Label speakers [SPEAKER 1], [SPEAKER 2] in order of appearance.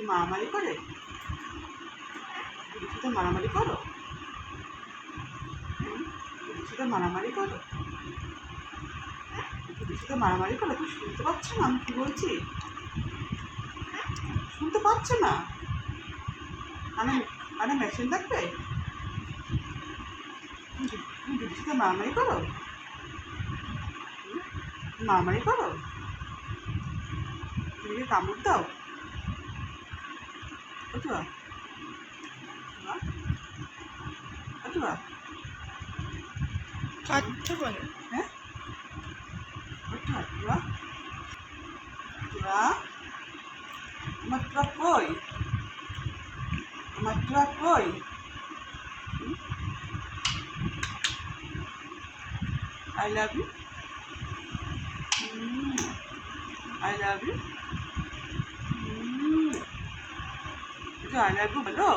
[SPEAKER 1] মারামারি করে? দিদির সাথে মারামারি করো? দিদির সাথে মারামারি করো? দিদির সাথে মারামারি করো? তুমি শুনতে পাচ্ছ না আমি কি বলছি? শুনতে পাচ্ছ না? কানে কানে মেশিন লাগবে? তুমি দিদির সাথে মারামারি করো? মারামারি করো? দিদিকে কামড় দাও? অথবা অথবা
[SPEAKER 2] কাটতে পারে।
[SPEAKER 1] হ্যাঁ অথবা অথবা আমার টুয়া কই? আমার টুয়া কই? I love you. I love you. I love you. বলো